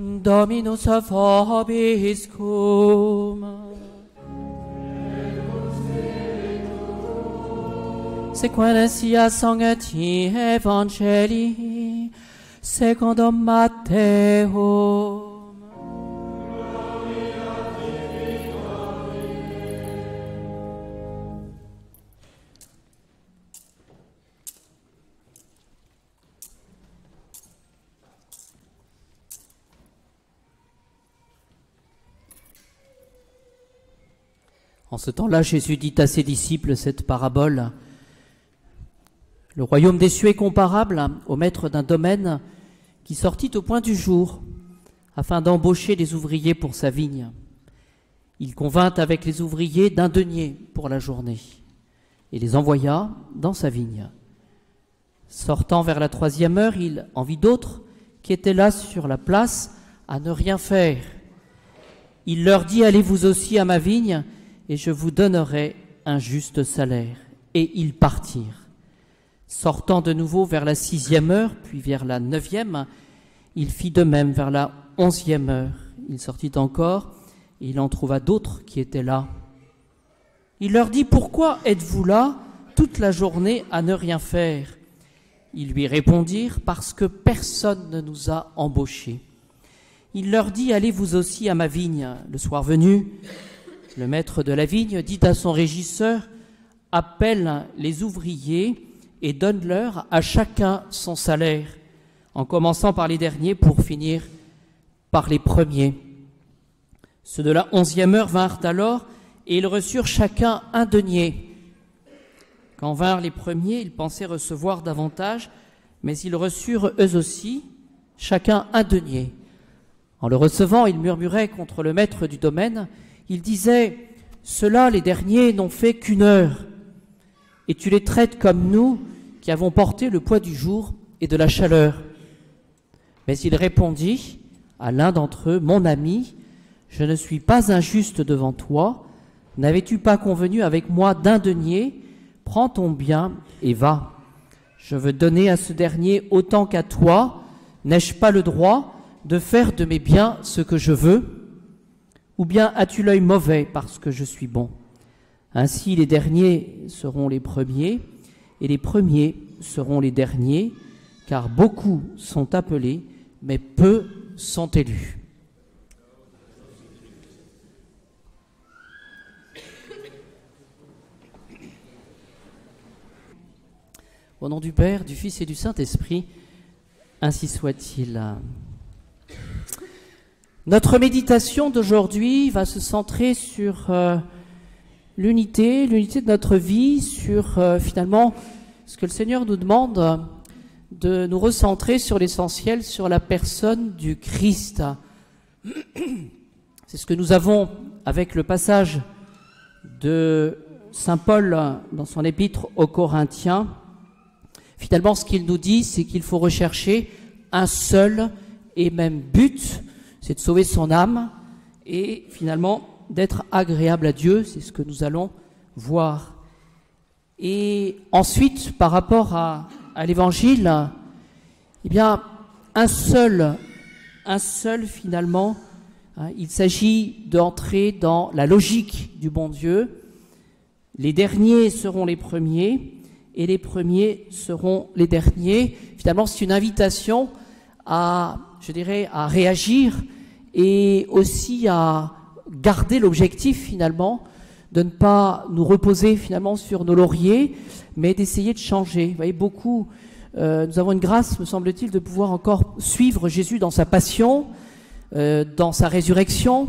Dominus vobiscum. Sequere sia sancti Evangelii secondo Matteo. En ce temps-là, Jésus dit à ses disciples cette parabole. Le royaume des cieux est comparable au maître d'un domaine qui sortit au point du jour afin d'embaucher des ouvriers pour sa vigne. Il convint avec les ouvriers d'un denier pour la journée et les envoya dans sa vigne. Sortant vers la 3e heure, il en vit d'autres qui étaient là sur la place à ne rien faire. Il leur dit « Allez vous aussi à ma vigne, et je vous donnerai un juste salaire. » Et ils partirent. Sortant de nouveau vers la 6e heure, puis vers la 9e, il fit de même vers la 11e heure. Il sortit encore, et il en trouva d'autres qui étaient là. Il leur dit « Pourquoi êtes-vous là toute la journée à ne rien faire ?» Ils lui répondirent « Parce que personne ne nous a embauchés. » Il leur dit « Allez vous aussi à ma vigne. » Le soir venu, le maître de la vigne dit à son régisseur « Appelle les ouvriers et donne-leur à chacun son salaire, en commençant par les derniers pour finir par les premiers. » Ceux de la 11e heure vinrent alors et ils reçurent chacun un denier. Quand vinrent les premiers, ils pensaient recevoir davantage, mais ils reçurent eux aussi chacun un denier. En le recevant, ils murmuraient contre le maître du domaine. Il disait « Ceux-là, les derniers, n'ont fait qu'1 heure, et tu les traites comme nous qui avons porté le poids du jour et de la chaleur. » Mais il répondit à l'un d'entre eux « Mon ami, je ne suis pas injuste devant toi. N'avais-tu pas convenu avec moi d'un denier? Prends ton bien et va. Je veux donner à ce dernier autant qu'à toi. N'ai-je pas le droit de faire de mes biens ce que je veux? Ou bien as-tu l'œil mauvais parce que je suis bon? Ainsi les derniers seront les premiers, et les premiers seront les derniers, car beaucoup sont appelés, mais peu sont élus. Au nom du Père, du Fils et du Saint-Esprit, ainsi soit-il. Notre méditation d'aujourd'hui va se centrer sur l'unité de notre vie, sur finalement ce que le Seigneur nous demande de nous recentrer sur l'essentiel, sur la personne du Christ. C'est ce que nous avons avec le passage de Saint Paul dans son épître aux Corinthiens. Finalement, ce qu'il nous dit, c'est qu'il faut rechercher un seul et même but, c'est de sauver son âme et finalement d'être agréable à Dieu, c'est ce que nous allons voir. Et ensuite, par rapport à l'Évangile, eh bien, un seul finalement, il s'agit d'entrer dans la logique du bon Dieu. Les derniers seront les premiers et les premiers seront les derniers. Finalement, c'est une invitation à réagir et aussi à garder l'objectif finalement de ne pas nous reposer finalement sur nos lauriers, mais d'essayer de changer. Vous voyez, beaucoup, nous avons une grâce, me semble-t-il, de pouvoir encore suivre Jésus dans sa passion, dans sa résurrection,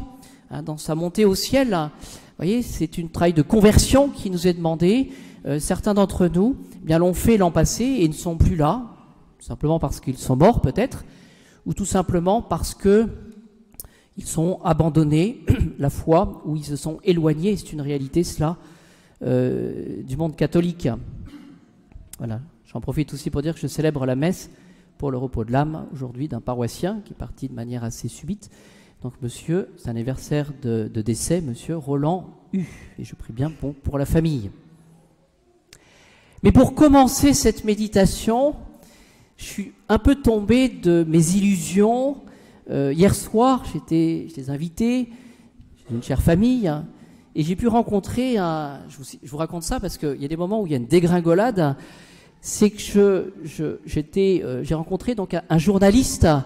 dans sa montée au ciel. Vous voyez, c'est une travail de conversion qui nous est demandé. Certains d'entre nous bien l'ont fait l'an passé et ne sont plus là, simplement parce qu'ils sont morts peut-être, ou tout simplement parce que ils sont abandonnés la foi, ou ils se sont éloignés, c'est une réalité cela, du monde catholique. Voilà, j'en profite aussi pour dire que je célèbre la messe pour le repos de l'âme aujourd'hui d'un paroissien qui est parti de manière assez subite. Donc monsieur, c'est un anniversaire de décès, monsieur Roland U, et je prie bien pour la famille. Mais pour commencer cette méditation, je suis un peu tombé de mes illusions hier soir, j'étais invité, une chère famille, hein, et j'ai pu rencontrer je vous raconte ça parce qu'il y a des moments où il y a une dégringolade. C'est que j'ai rencontré donc un journaliste d'un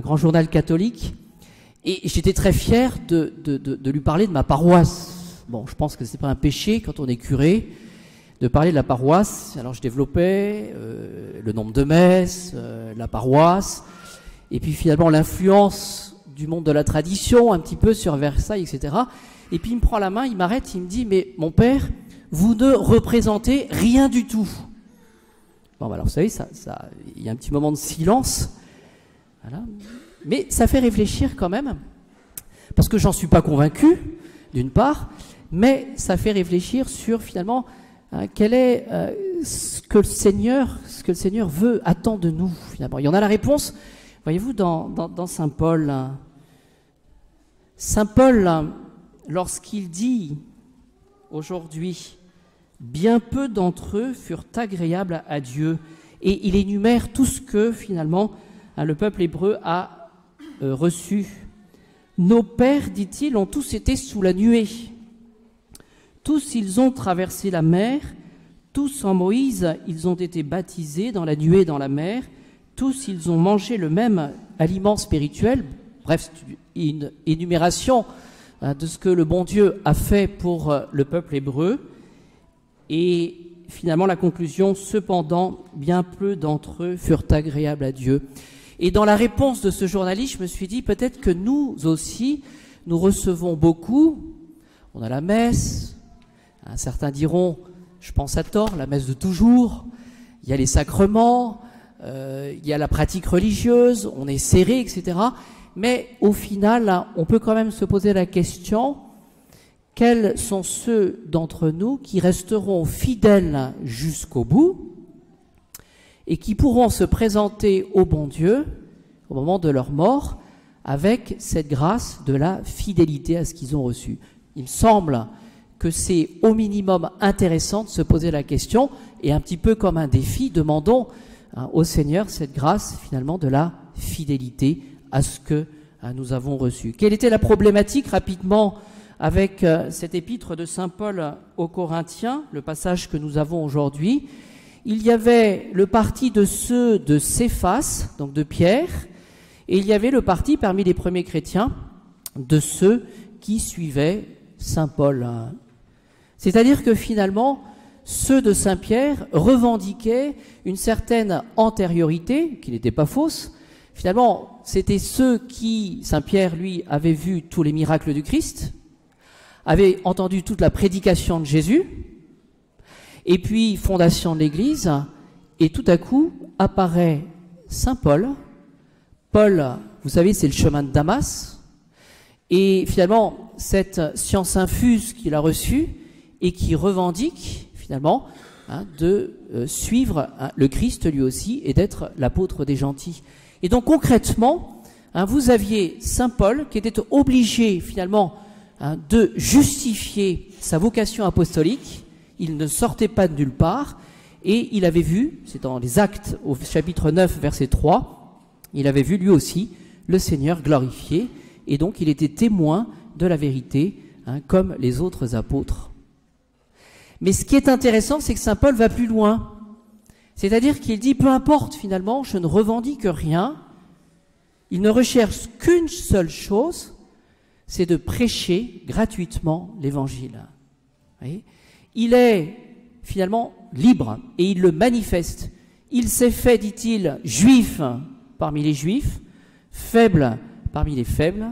grand journal catholique, et j'étais très fier de lui parler de ma paroisse. Bon, je pense que c'est pas un péché quand on est curé de parler de la paroisse. Alors je développais le nombre de messes, la paroisse, et puis finalement l'influence du monde de la tradition un petit peu sur Versailles, etc. Et puis il me prend la main, il m'arrête, il me dit « Mais mon père, vous ne représentez rien du tout. » Bon, alors vous savez, il y a un petit moment de silence. Voilà. Mais ça fait réfléchir quand même, parce que j'en suis pas convaincu, d'une part, mais ça fait réfléchir sur finalement quel est ce que le Seigneur veut, attend de nous finalement. Il y en a la réponse, voyez-vous, dans Saint Paul. Saint Paul, lorsqu'il dit aujourd'hui, bien peu d'entre eux furent agréables à Dieu, et il énumère tout ce que finalement le peuple hébreu a reçu. Nos pères, dit-il, ont tous été sous la nuée. Tous ils ont traversé la mer, tous en Moïse ils ont été baptisés dans la nuée et dans la mer, tous ils ont mangé le même aliment spirituel. Bref, c'est une énumération de ce que le bon Dieu a fait pour le peuple hébreu. Et finalement la conclusion, cependant, bien peu d'entre eux furent agréables à Dieu. Et dans la réponse de ce journaliste, je me suis dit, peut-être que nous aussi, nous recevons beaucoup. On a la messe, certains diront, je pense à tort, la messe de toujours, il y a les sacrements, il y a la pratique religieuse, on est serré, etc. Mais au final, on peut quand même se poser la question, quels sont ceux d'entre nous qui resteront fidèles jusqu'au bout et qui pourront se présenter au bon Dieu au moment de leur mort avec cette grâce de la fidélité à ce qu'ils ont reçu. Il me semble que c'est au minimum intéressant de se poser la question, et un petit peu comme un défi, demandons au Seigneur cette grâce finalement de la fidélité à ce que nous avons reçu. Quelle était la problématique rapidement avec cet épître de Saint Paul aux Corinthiens, le passage que nous avons aujourd'hui? Il y avait le parti de ceux de Céphas, donc de Pierre, et il y avait le parti parmi les premiers chrétiens de ceux qui suivaient Saint Paul. C'est-à-dire que finalement, ceux de Saint Pierre revendiquaient une certaine antériorité, qui n'était pas fausse. Finalement, c'était ceux qui, Saint Pierre, lui, avait vu tous les miracles du Christ, avait entendu toute la prédication de Jésus, et puis fondation de l'Église, et tout à coup apparaît Saint Paul. Paul, vous savez, c'est le chemin de Damas, et finalement, cette science infuse qu'il a reçue, et qui revendique, finalement, de suivre le Christ lui aussi, et d'être l'apôtre des gentils. Et donc concrètement, vous aviez Saint Paul qui était obligé, finalement, de justifier sa vocation apostolique. Il ne sortait pas de nulle part, et il avait vu, c'est dans les Actes au chapitre 9, verset 3, il avait vu lui aussi le Seigneur glorifié, et donc il était témoin de la vérité, comme les autres apôtres. Mais ce qui est intéressant, c'est que Saint Paul va plus loin. C'est-à-dire qu'il dit, peu importe finalement, je ne revendique rien, il ne recherche qu'une seule chose, c'est de prêcher gratuitement l'Évangile. Vous voyez ? Il est finalement libre et il le manifeste. Il s'est fait, dit-il, juif parmi les juifs, faible parmi les faibles,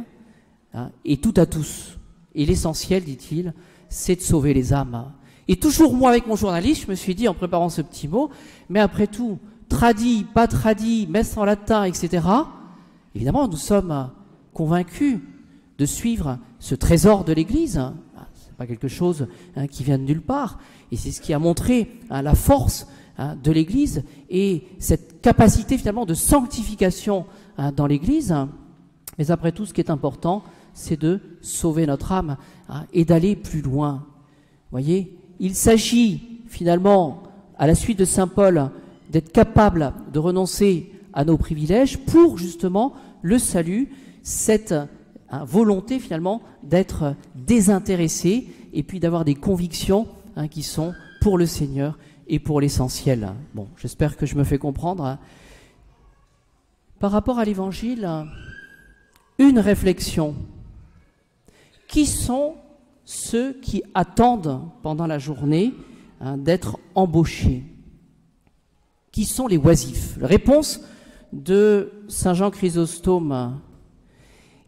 et tout à tous. Et l'essentiel, dit-il, c'est de sauver les âmes. Et toujours moi, avec mon journaliste, je me suis dit, en préparant ce petit mot, mais après tout, tradit, pas tradit, messe en latin, etc., évidemment, nous sommes convaincus de suivre ce trésor de l'Église. C'est pas quelque chose qui vient de nulle part. Et c'est ce qui a montré la force de l'Église et cette capacité finalement de sanctification dans l'Église. Mais après tout, ce qui est important, c'est de sauver notre âme et d'aller plus loin. Vous voyez, il s'agit finalement, à la suite de Saint Paul, d'être capable de renoncer à nos privilèges pour justement le salut, cette volonté finalement d'être désintéressé et puis d'avoir des convictions qui sont pour le Seigneur et pour l'essentiel. Bon, j'espère que je me fais comprendre. Par rapport à l'Évangile, une réflexion. Qui sont ceux qui attendent pendant la journée d'être embauchés? Qui sont les oisifs? La réponse de Saint Jean Chrysostome,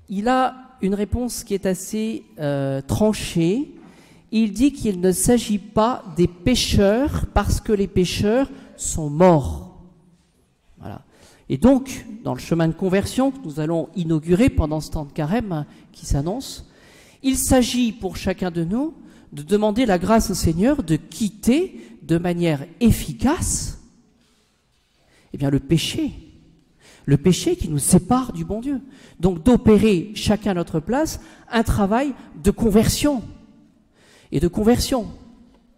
il a une réponse qui est assez tranchée. Il dit qu'il ne s'agit pas des pécheurs parce que les pécheurs sont morts. Voilà. Et donc, dans le chemin de conversion que nous allons inaugurer pendant ce temps de carême qui s'annonce, il s'agit pour chacun de nous de demander la grâce au Seigneur de quitter de manière efficace le péché qui nous sépare du bon Dieu. Donc d'opérer chacun à notre place un travail de conversion. Et de conversion,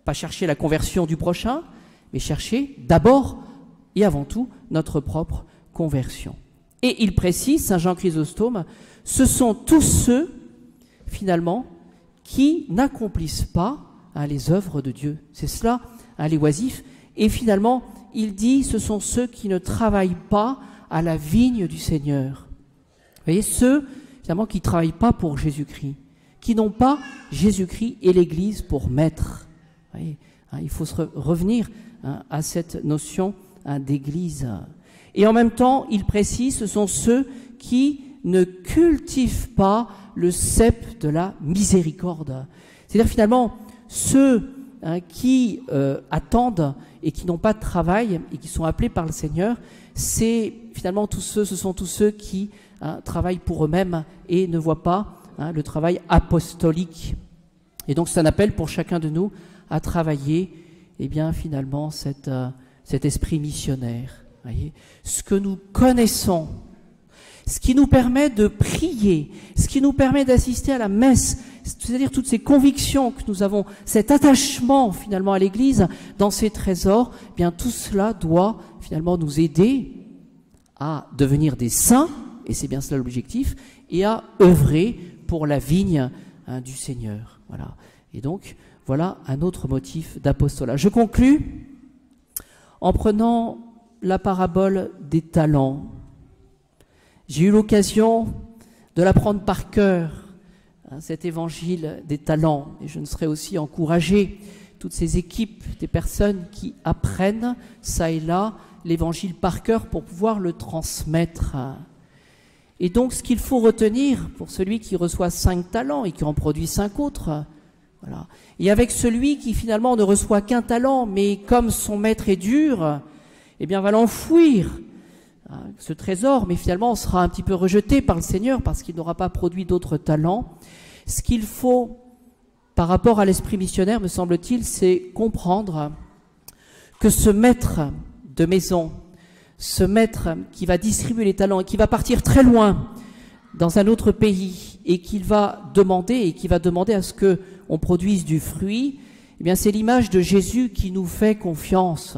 pas chercher la conversion du prochain, mais chercher d'abord et avant tout notre propre conversion. Et il précise, Saint Jean Chrysostome, ce sont tous ceux, finalement, qui n'accomplissent pas les œuvres de Dieu. C'est cela, les oisifs. Et finalement, il dit, ce sont ceux qui ne travaillent pas à la vigne du Seigneur. Vous voyez, ceux, finalement, qui ne travaillent pas pour Jésus-Christ, qui n'ont pas Jésus-Christ et l'Église pour maître. Vous voyez, il faut revenir à cette notion d'Église. Et en même temps, il précise, ce sont ceux qui ne cultivent pas le cep de la miséricorde. C'est-à-dire finalement, ceux qui attendent et qui n'ont pas de travail et qui sont appelés par le Seigneur, c'est finalement ce sont tous ceux qui travaillent pour eux-mêmes et ne voient pas le travail apostolique. Et donc c'est un appel pour chacun de nous à travailler finalement cet esprit missionnaire. Voyez, ce que nous connaissons, ce qui nous permet de prier, ce qui nous permet d'assister à la messe, c'est-à-dire toutes ces convictions que nous avons, cet attachement finalement à l'Église dans ces trésors, tout cela doit finalement nous aider à devenir des saints, et c'est bien cela l'objectif, et à œuvrer pour la vigne du Seigneur. Voilà. Et donc, voilà un autre motif d'apostolat. Je conclus en prenant la parabole des talents. J'ai eu l'occasion de l'apprendre par cœur, cet évangile des talents, et je ne serais aussi encouragé toutes ces équipes, des personnes qui apprennent ça et là l'évangile par cœur pour pouvoir le transmettre. Et donc ce qu'il faut retenir pour celui qui reçoit 5 talents et qui en produit 5 autres, voilà. Et avec celui qui finalement ne reçoit qu'un talent, mais comme son maître est dur, va l'enfouir, ce trésor, mais finalement on sera un petit peu rejeté par le Seigneur parce qu'il n'aura pas produit d'autres talents. Ce qu'il faut, par rapport à l'esprit missionnaire, me semble-t-il, c'est comprendre que ce maître de maison, ce maître qui va distribuer les talents et qui va partir très loin dans un autre pays et qui va demander à ce qu'on produise du fruit, c'est l'image de Jésus qui nous fait confiance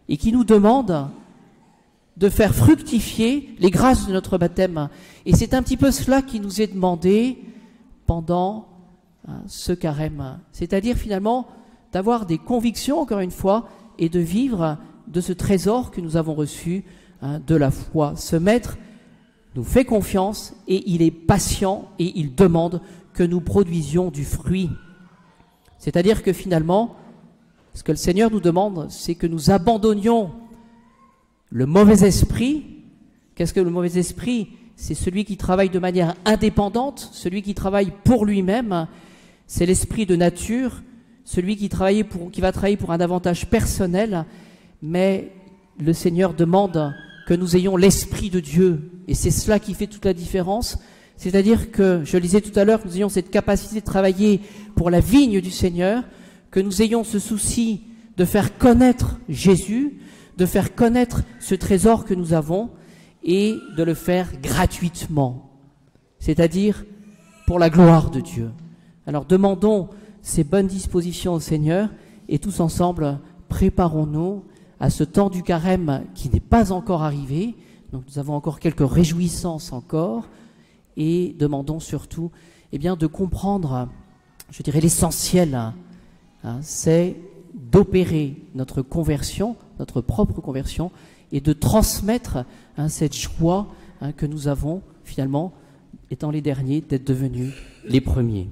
et qui nous demande de faire fructifier les grâces de notre baptême. Et c'est un petit peu cela qui nous est demandé pendant ce carême. C'est-à-dire finalement d'avoir des convictions, encore une fois, et de vivre de ce trésor que nous avons reçu de la foi. Ce maître nous fait confiance et il est patient et il demande que nous produisions du fruit. C'est-à-dire que finalement, ce que le Seigneur nous demande, c'est que nous abandonnions le mauvais esprit. Qu'est-ce que le mauvais esprit? C'est celui qui travaille de manière indépendante, celui qui travaille pour lui-même. C'est l'esprit de nature, celui qui va travailler pour un avantage personnel. Mais le Seigneur demande que nous ayons l'Esprit de Dieu. Et c'est cela qui fait toute la différence. C'est-à-dire que, je le disais tout à l'heure, que nous ayons cette capacité de travailler pour la vigne du Seigneur, que nous ayons ce souci de faire connaître Jésus, de faire connaître ce trésor que nous avons et de le faire gratuitement, c'est-à-dire pour la gloire de Dieu. Alors demandons ces bonnes dispositions au Seigneur et tous ensemble préparons-nous à ce temps du carême qui n'est pas encore arrivé. Donc nous avons encore quelques réjouissances encore et demandons surtout de comprendre, je dirais, l'essentiel, c'est d'opérer notre conversion, notre propre conversion, et de transmettre cette joie que nous avons finalement, étant les derniers, d'être devenus les premiers.